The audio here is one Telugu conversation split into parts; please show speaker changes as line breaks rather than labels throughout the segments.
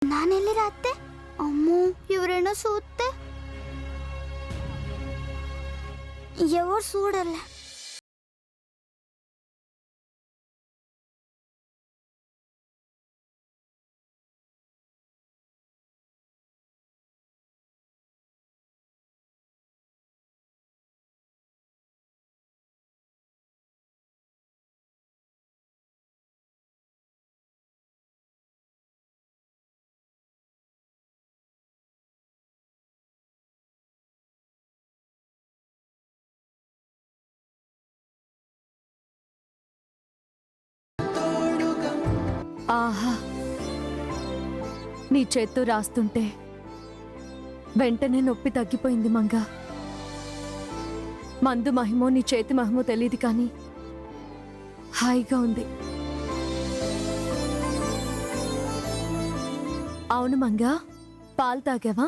ನಾನೆಲ್ಲಿ ರಾತ್ತೆ ಅಮ್ಮೋ ఎవరైనా చూస్తే ఎవరు చూడలే.
ఆహా, నీ చేత్తో రాస్తుంటే వెంటనే నొప్పి తగ్గిపోయింది మంగ. మందు మహిమో నీ చేతి మహిమో తెలియదు కానీ హాయిగా ఉంది. అవును మంగ, పాలు తాగావా?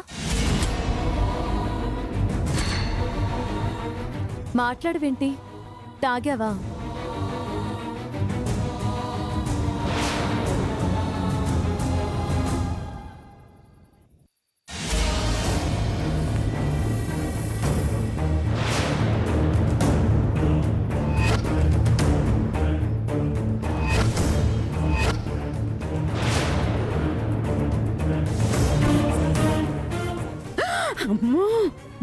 మాట్లాడవేంటి, తాగావా?
అమ్మో,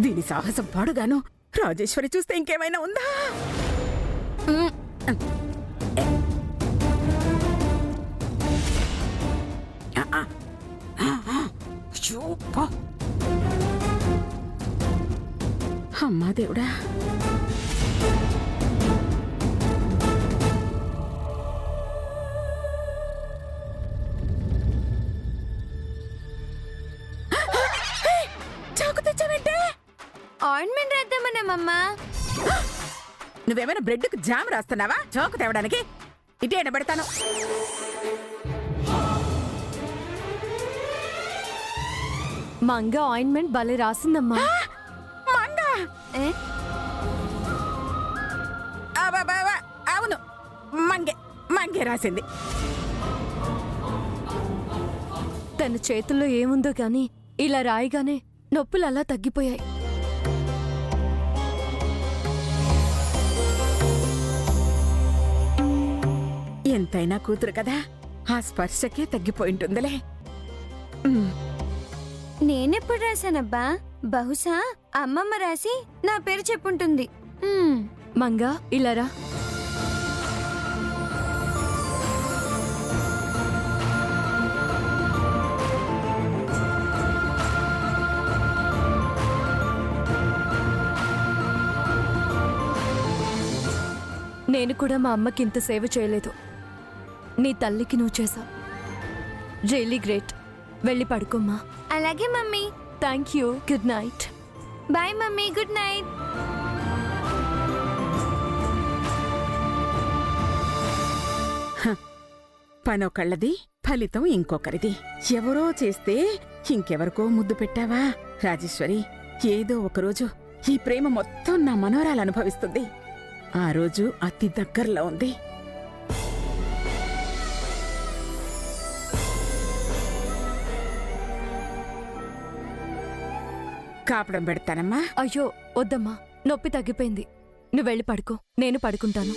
దీని సాహసం పాడుగాను. రాజేశ్వరి చూస్తే ఇంకేమైనా ఉందా? అమ్మా దేవుడా,
ఆయింట్మెంట్ రాద్దామన్నామమ్మా.
నువ్వేమైనా బ్రెడ్కి జామ్ రాస్తున్నావా? చాకు తేవడానికి ఇటే ఎడబెడతాను.
మంగ ఆయింట్మెంట్ భలే రాసిందమ్మా.
మంగ? అవును, మంగే రాసింది.
తన చేతుల్లో ఏముందో గాని ఇలా రాయిగానే నొప్పులు అలా తగ్గిపోయాయి.
ఎంతైనా కూతురు కదా, ఆ స్పర్శకే తగ్గిపోయింటుందిలే.
నేనెప్పుడు రాశానబ్బా? బహుశా అమ్మమ్మ రాసి నా పేరు చెప్పుంటుంది.
మంగ, ఇలా రా. నేను కూడా మా అమ్మకి ఇంత సేవ చేయలేదు. నీ తల్లికి నువ్వు చేసావు. Really great. వెళ్ళి పడుకోమ్మా.
అలాగే mummy.
Thank you. Good night.
Bye mummy, good night.
పనొకళ్ళది, ఫలితం ఇంకొకరిది. ఎవరో చేస్తే ఇంకెవరికో ముద్దు పెట్టావా? రాజేశ్వరి, ఏదో ఒకరోజు ఈ ప్రేమ మొత్తం నా మనోరాలు అనుభవిస్తుంది. ఆ రోజు అతి దగ్గరలో ఉంది. కాపడం పెడతానమ్మా.
అయ్యో వద్దమ్మా, నొప్పి తగ్గిపోయింది. నువ్వు వెళ్ళి పడుకో, నేను పడుకుంటాను.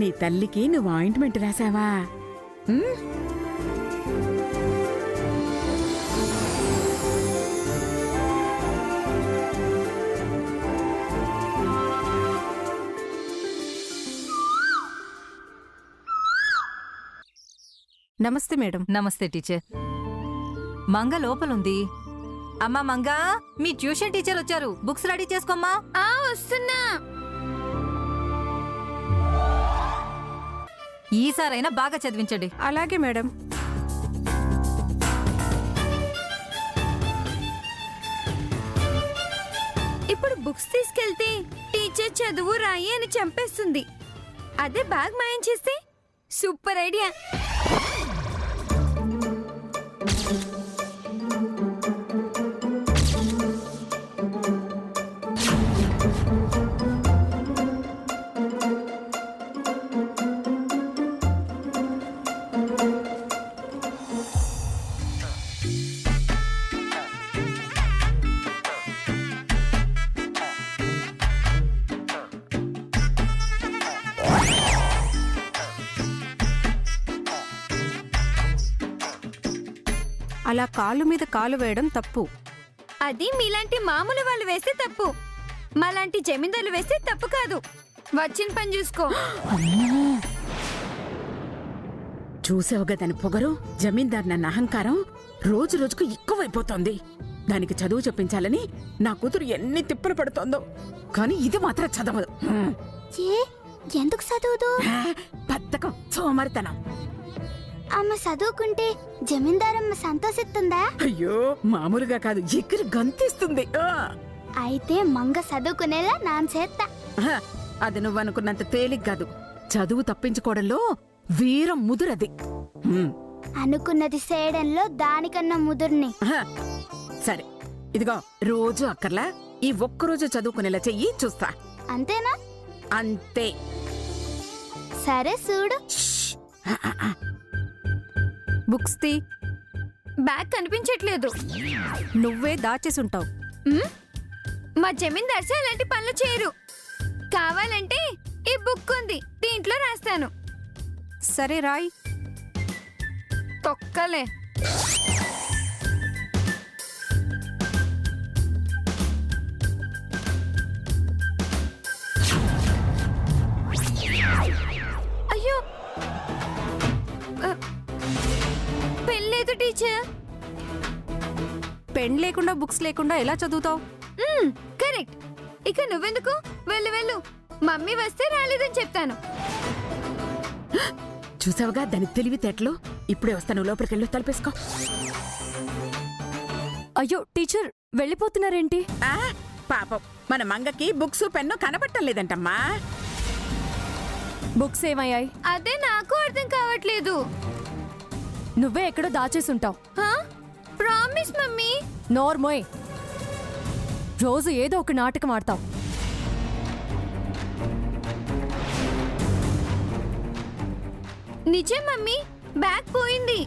నీ తల్లికి నువ్వు ఆయింట్మెంట్ రాసావా?
నమస్తే మేడం.
నమస్తే టీచర్. మంగ లోపలుంది. అమ్మా మంగా, మీ ట్యూషన్ టీచర్ వచ్చారు. బుక్స్ రెడీ చేసుకోమ్మా.
వస్తున్నా.
ఈసారైనా బాగా చదివించండి.
అలాగే మేడం.
ఇప్పుడు బుక్స్ తీసుకెళ్తే టీచర్ చదువు రాయి అని చంపేస్తుంది. అదే బ్యాగ్ మాయం చేస్తే సూపర్ ఐడియా.
అలా కాలు మీద కాలు వేయడం తప్పు.
అది మీలాంటి మామూలు వాళ్ళు వేస్తే తప్పు, మాలాంటి జమీందారులు వేస్తే తప్పు కాదు. వచ్చిన పని చూసుకో.
చూసావుగా దాని పొగరు, జమీందార్ నన్న అహంకారం రోజు రోజుకు ఎక్కువైపోతోంది. దానికి చదువు చెప్పించాలని నా కూతురు ఎన్ని తిప్పలు పడుతోందో, కానీ ఇది మాత్రం చదవదు.
ఎందుకు చదువుదు?
బద్ధకం, సోమరితనం.
అమ్మ చదువుకుంటే జమీందారమ్మ సంతోషిస్తుందా?
అయ్యో మామూలుగా కాదు, ఎగిరి గంతిస్తుంది.
అయితే మంగ చదువుకునేలా నాన్న చేత్తా.
అది నువ్వనుకున్నంత తేలిక కాదు. చదువు తప్పించుకోవడంలో వీరం ముదురది.
అనుకున్నది చేయడంలో దానికన్నా ముదుర్ని.
సరే ఇదిగో, రోజు అక్కర్లా ఈ ఒక్కరోజు చదువుకునేలా చెయ్యి, చూస్తా.
అంతేనా?
అంతే.
సరే చూడు.
బుక్స్ తీ.
బ్యాగ్ కనిపించట్లేదు.
నువ్వే దాచేసుంటావు.
ఉమ్, మా జమీందార్స్ అలాంటి పనులు చేయరు. కావాలంటే ఈ బుక్ ఉంది, దీంట్లో రాస్తాను.
సరే రాయ్.
తొక్కలే. అయ్యో, పెళ్ళలేదు టీచర్.
పెన్ లేకుండా బుక్స్ లేకుండా ఎలా చదువుతావు?
కరెక్ట్. ఇక నువ్వెందుకు, వెళ్ళు వెళ్ళు. మమ్మీ వస్తే రాలేదని చెప్తాను.
చూసావుగా దాని తెలివితేటలు. ఇప్పుడే వస్తాను, లోపలికెళ్ళు, తలుపేసుకో.
అయ్యో టీచర్, వెళ్ళిపోతున్నారేంటి?
పాపం, మన మంగకి బుక్స్ పెన్ను కనబట్టం లేదంటమ్మా.
బుక్స్ ఏమయ్యాయి?
అదే నాకు అర్థం కావట్లేదు.
నువ్వే ఎక్కడో దాచేసుంటావు.
Promise mummy.
నోర్మోయ్, రోజు ఏదో ఒక నాటకం ఆడతావు.
నిజం మమ్మీ, బ్యాగ్ పోయింది.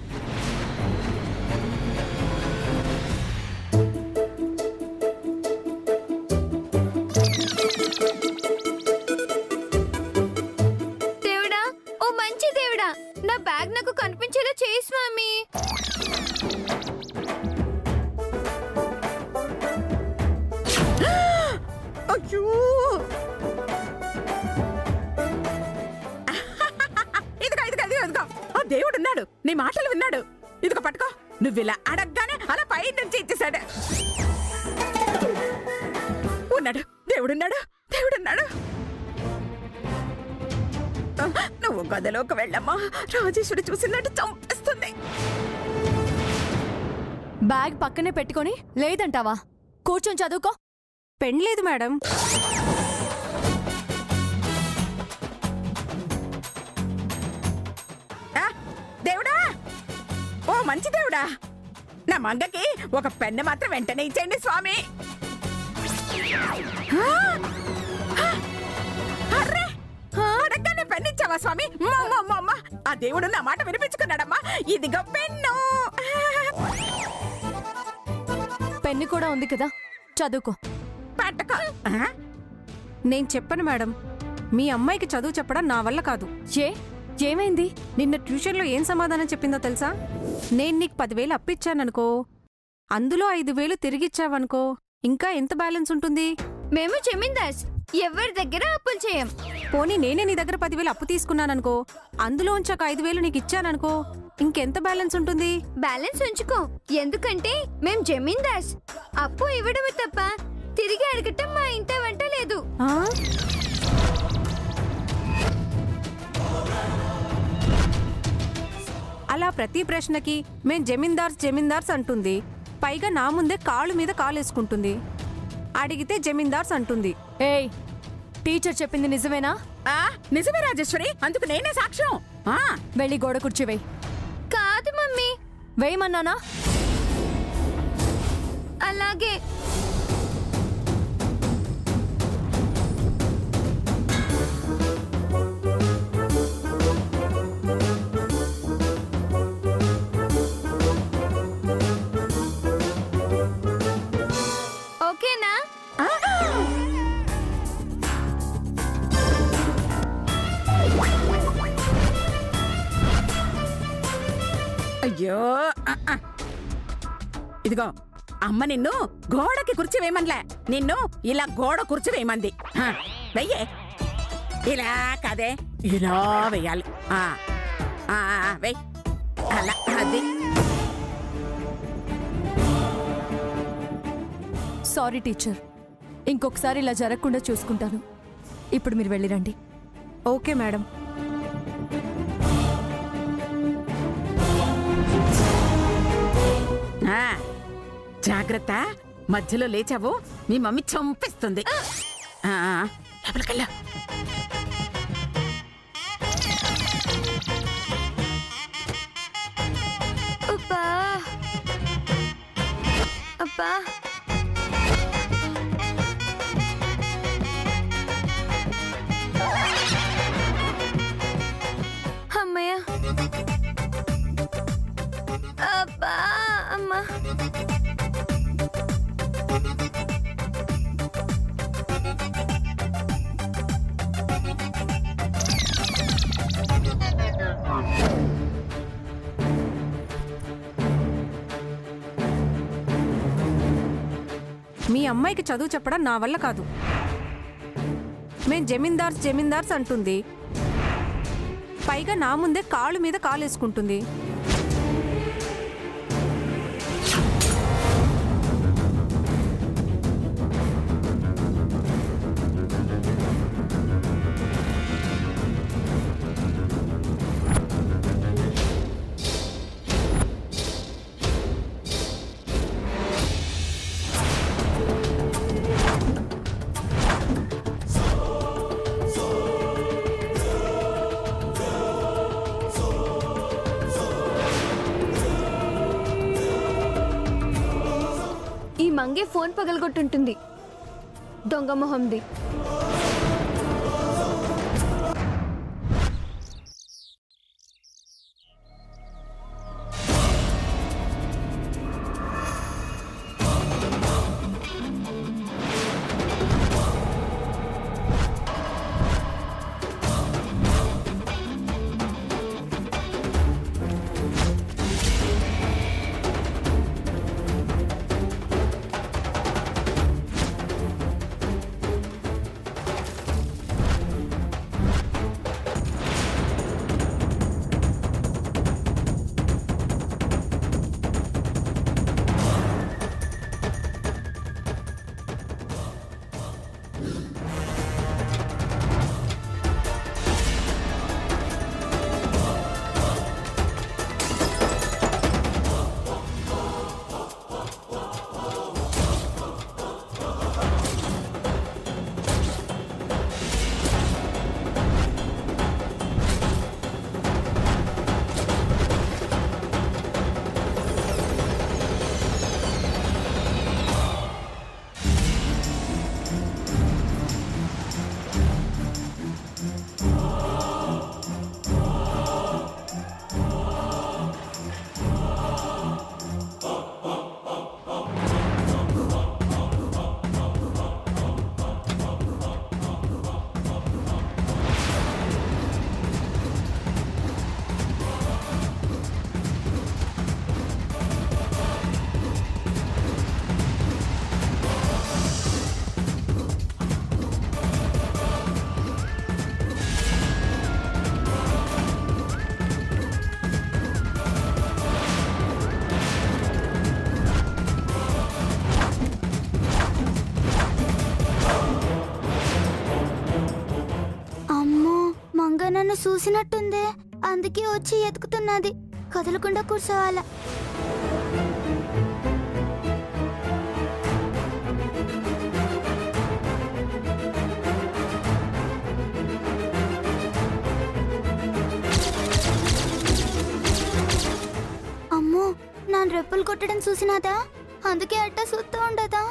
దేవుడా, ఓ మంచి దేవుడా, నా బ్యాగ్ నాకు కనిపించేలా చేసి మమ్మీ.
అయ్యో, ఇదిగో ఇదిగో ఇదిగో ఇదిగో, ఆ దేవుడున్నాడు, నీ మాటలు విన్నాడు. ఇదిగో పట్టుకో. నువ్విలా అడగగానే అలా పై నుంచి ఇచ్చేశాడు. ఉన్నాడు, దేవుడున్నాడు, దేవుడున్నాడు. నువ్వు గదిలోకి వెళ్ళమ్మా, రాజేశ్వరి చూసినట్టు చంపేస్తుంది.
బ్యాగ్ పక్కనే పెట్టుకొని లేదంటావా? కూర్చొని చదువుకో.
పెన్ లేదు మేడం.
దేవుడా, ఓ మంచి దేవుడా, నా మంగకి ఒక పెన్ను మాత్రం వెంటనే ఇచ్చేయండి స్వామి. అర్రే, అడగగానే పెన్ను ఇచ్చావా స్వామి? ఆ దేవుడు నా మాట వినిపించుకున్నాడమ్మా. ఇదిగో పెన్ను.
పెన్ను కూడా ఉంది కదా, చదువుకో.
పట్టుకో.
నేను చెప్పను మేడం, మీ అమ్మాయికి చదువు చెప్పడం నా వల్ల కాదు.
ఏమైంది?
నిన్న ట్యూషన్లో ఏం సమాధానం చెప్పిందో తెలుసా? నేను నీకు 10,000 అప్పిచ్చాననుకో, అందులో 5,000 తిరిగిచ్చావనుకో, ఇంకా ఎంత బ్యాలెన్స్ ఉంటుంది?
మేము జమీందార్స్, ఎవరి దగ్గర అప్పులు చేయం.
పోనీ నేనే నీ దగ్గర 10,000 అప్పు తీసుకున్నాననుకో, అందులోంచి ఒక 5,000 నీకు ఇచ్చాననుకో, ఇంకెంత బ్యాలెన్స్ ఉంటుంది?
బ్యాలెన్స్ ఉంచుకో, ఎందుకంటే మేం జమీందార్స్. అప్పు ఇవ్వడమే తప్ప తిరిగి అడగటం మా ఇంట వంట లేదు.
ఆ? అలా ప్రతి ప్రశ్నకి మేం జమీందార్స్ అంటుంది. పైగా నా ముందే కాళ్ళు మీద కాలేసుకుంటుంది. అడిగితే జమీందార్స్ అంటుంది.
ఏయ్, టీచర్ చెప్పింది నిజమేనా?
నిజమే రాజేశ్వరి, అందుకు నేనే సాక్ష్యం.
వెళ్ళి గోడ కుర్చీ వేయి.
కాదు మమ్మీ.
వేయమన్నానా?
అలాగే. ఓకేనా?
అయ్యో, ఇదిగో అమ్మ నిన్ను గోడకి కూర్చోవేయమన్లే, నిన్ను ఇలా గోడ కూర్చోవేయమంది. వెయ్యే, ఇలా కాదే, ఇలా వెయ్యాలి. వెయ్యి, అలా, అది.
సారీ టీచర్, ఇంకొకసారి ఇలా జరగకుండా చూసుకుంటాను. ఇప్పుడు మీరు వెళ్ళిరండి.
Okay madam.
జాగ్రత్త, మధ్యలో లేచావు మీ మమ్మీ చంపేస్తుంది. లోపలికెళ్ళు.
అబ్బా అబ్బా, అమ్మయ్య, అబ్బా అమ్మా.
మీ అమ్మాయికి చదువు చెప్పడం నా వల్ల కాదు. మేం జమీందార్స్ అంటుంది, పైగా నా ముందే కాళ్ళు మీద కాలేసుకుంటుంది.
ఈ మంగే ఫోన్ పగలగొట్టుంటుంది, దొంగ మొహంది.
నన్ను చూసినట్టుందే, అందుకే వచ్చి ఎతుకుతున్నది. కదలకుండా కూర్చోవాలా. అమ్మో, నాన్ రెప్పలు కొట్టడం చూసినాదా, అందుకే అట్టా చూస్తూ ఉండదా.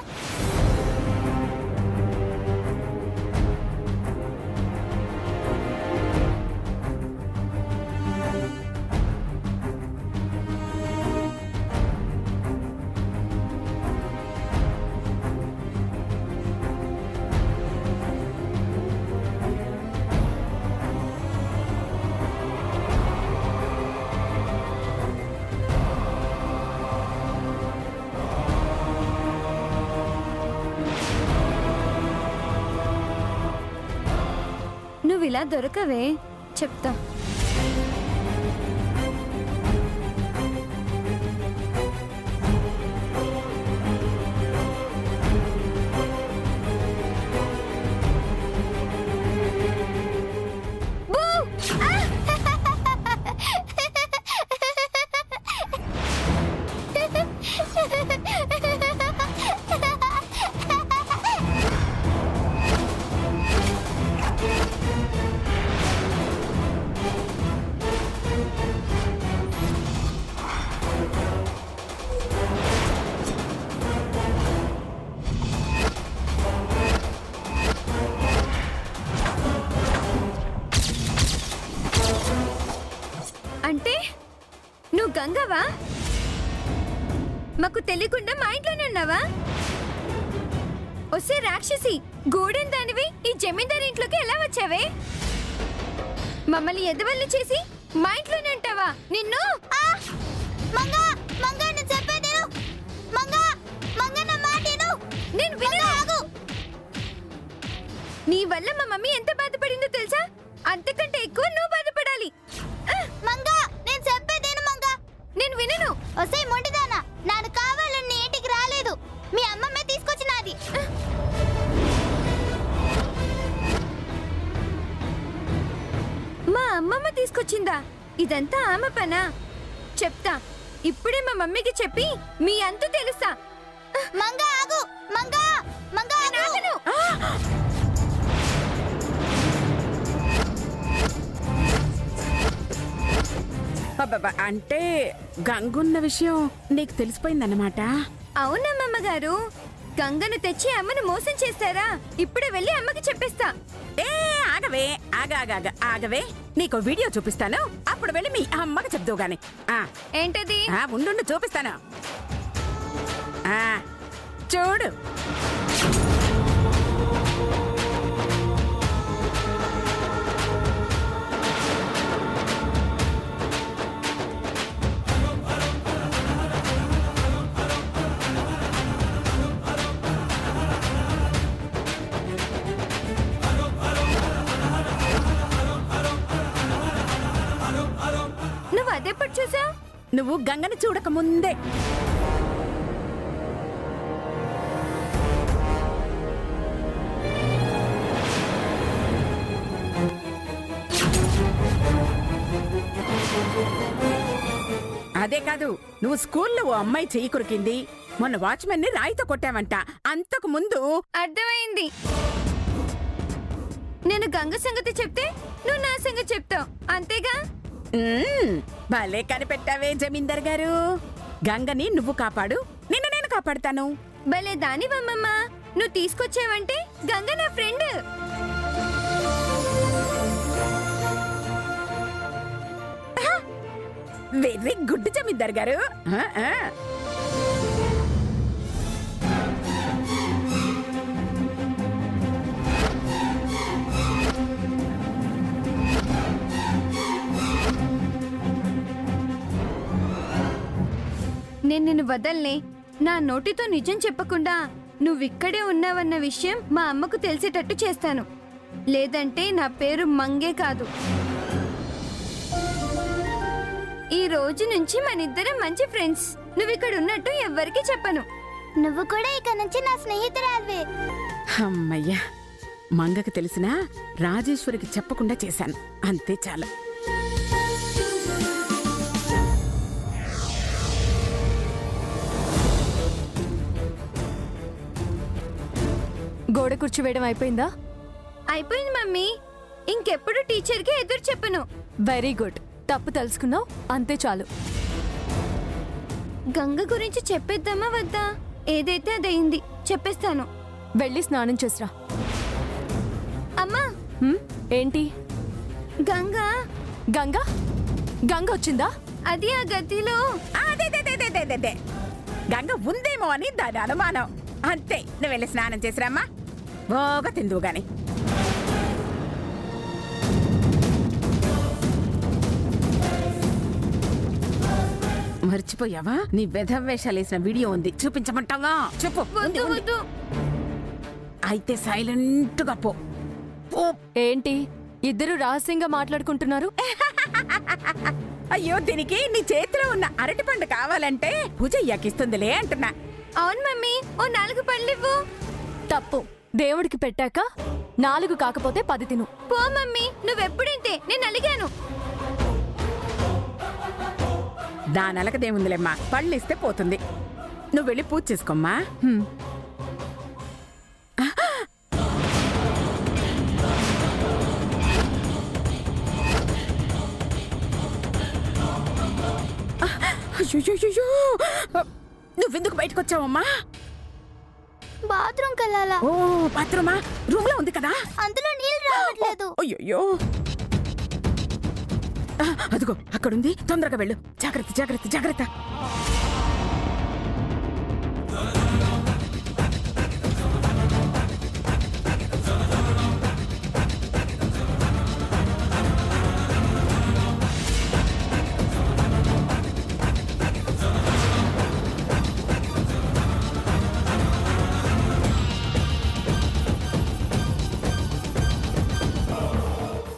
ఇలా దొరకవే, చెప్తా. బూ! ఆ! అంటే నువ్వు గంగవా? మాకు తెలియకుండా మా ఇంట్లోనే ఉన్నావా? వస్తే రాక్షసి, గూడెం దానివి ఈ జమీందారు ఇంట్లోకి ఎలా వచ్చావే? మమ్మల్ని ఎదవల్ని చేసి మా ఇంట్లోనే ఉంటావా? నిన్ను నేను వినను. నీ వల్ల మా మమ్మీ ఎంత బాధపడిందో తెలుసా? అంతకంటే ఎక్కువ నువ్వు బాధపడాలి. నేను వినను.
ఒసే మొండిదానా, నాను కావాలని ఇంటికి రాలేదు, మీ అమ్మమ్మే తీసుకొచ్చినది.
మా అమ్మమ్మ తీసుకొచ్చిందా? ఇదంతా ఆమె పనా? చెప్తా, ఇప్పుడే మా మమ్మీకి చెప్పి మీ అంతు తెలుసా.
మంగా ఆగు, మంగా మంగా ఆగు.
అబ్బబ్బా, అంటే గంగున్న విషయం నీకు తెలిసిపోయిందన్నమాట.
అవునమ్మమ్మ గారు, గంగను తెచ్చి అమ్మను మోసం చేస్తారా? ఇప్పుడే వెళ్ళి అమ్మకి చెప్పేస్తా.
ఏ ఆగవే, ఆగవే, నీకు వీడియో చూపిస్తాను, అప్పుడు వెళ్ళి మీ అమ్మకి చెప్తావు గాని.
ఏంటది?
ఉండు చూపిస్తాను. చూడు.
నువ్వు అదెప్పుడు చూసావు?
నువ్వు గంగని చూడక ముందే. అదే కాదు, నువ్వు స్కూల్లో ఓ అమ్మాయి చెయ్యి కొరికింది, మొన్న వాచ్మెన్ ని రాయితో కొట్టావంట. అంతకు ముందు
అర్థమైంది. నేను గంగ సంగతి చెప్తే నువ్వు నా సంగతి చెప్తావు, అంతేగా?
భలే కనిపెట్టావే జమీందార్ గారు. గంగని నువ్వు కాపాడు, నిన్ను నేను కాపాడుతాను.
భలే దానివమ్మమ్మ, నువ్వు తీసుకొచ్చావంటే గంగ నా ఫ్రెండ్.
వెరీ గుడ్ జమీందార్ గారు.
నేను నిన్ను వదల్నే. నా నోటితో నిజం చెప్పకుండా నువ్విక్కడే ఉన్నావన్న విషయం మా అమ్మకు తెలిసేటట్టు చేస్తాను. లేదంటే నా పేరు మంగే కాదు. ఈ రోజు నుంచి మనిద్దరం మంచి ఫ్రెండ్స్. నువ్విక్కడ ఉన్నట్టు ఎవ్వరికీ చెప్పను.
నువ్వు కూడా ఇక నుంచి నా స్నేహితురాలివే.
అమ్మయ్యా, మంగకి తెలిసినా రాజేశ్వరికి చెప్పకుండా చేశాను, అంతే చాలు.
గోడ కూర్చోవేయడం అయిపోయిందా?
అయిపోయింది మమ్మీ. ఇంకెప్పుడు టీచర్కి ఎదురు చెప్పను.
వెరీ గుడ్, తప్పు తెలుసుకున్నావు, అంతే చాలు.
గంగ గురించి చెప్పేద్దామా వద్దా? ఏదైతే అదయింది, చెప్పేస్తాను.
వెళ్ళి స్నానం చేసిరా.
అమ్మా,
ఏంటి?
గంగ
గంగ గంగ వచ్చిందా?
అది ఆ గదిలో.
అదే గంగ ఉందేమో అని దాని అనుమానం, అంతే. నువ్వు వెళ్ళి స్నానం చేసిరామ్మా, బాగా తిందువు గాని. మర్చిపోయావా? నీ వేషాలు వేసిన వీడియో ఉంది, చూపించమంటావా? చెప్పు.
వద్దు వద్దు.
అయితే సైలెంట్ గా పో.
ఏంటి ఇద్దరు రహస్యంగా మాట్లాడుకుంటున్నారు.
అయ్యో దీనికి నీ చేతిలో ఉన్న అరటిపండు కావాలంటే పూజ అయ్యాకిస్తుందిలే అంటున్నా.
అవును మమ్మీ, ఓ 4 పళ్ళివ్వు.
తప్పు. దేవుడికి పెట్టాక 4 కాకపోతే 10 తిను.
పో మమ్మీ, నువ్వెప్పుడింతే, నేను అలిగాను.
దానలకదేముందిలేమ్మా, పళ్ళిస్తే పోతుంది. నువ్వు వెళ్ళి పూజ చేసుకోమ్మా.
హ్మ్.
అయ్యో నువ్వెందుకు బయటకు వచ్చావమ్మా?
బాత్రూమ్కి వెళ్ళాలా?
ఓ బాత్రూమా, రూమ్ లో ఉంది కదా.
అందులో నీళ్ళు రావట్లేదు.
అయ్యో అదిగో అక్కడుంది, తొందరగా వెళ్ళు. జాగ్రత్త జాగ్రత్త జాగ్రత్త.